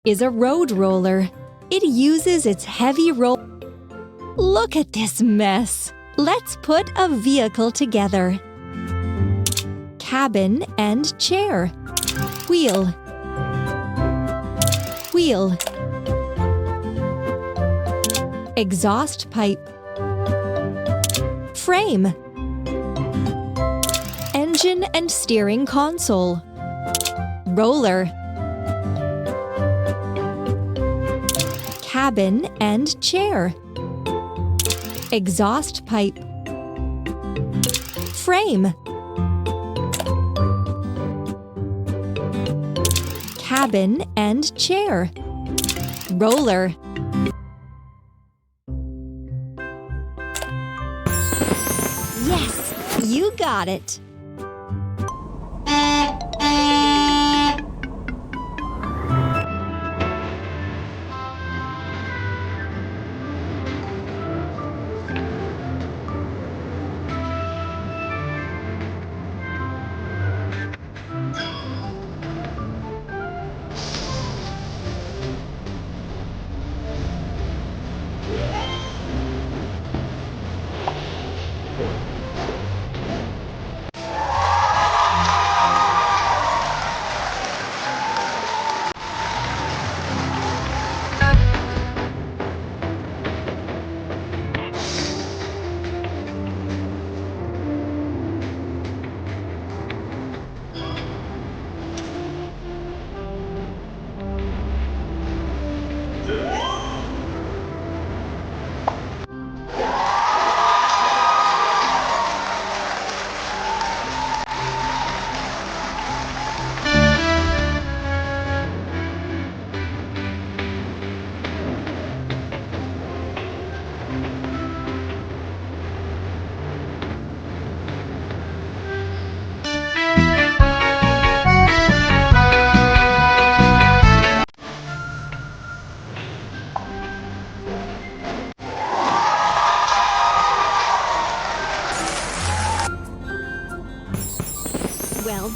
is a road roller. It uses its heavy roll. Look at this mess. Let's put a vehicle together. Cabin and chair. Wheel. Wheel. Exhaust pipe. Frame. Engine and steering console. Roller. Cabin and chair. Exhaust pipe. Frame. Cabin and chair. Roller. Yes, you got it!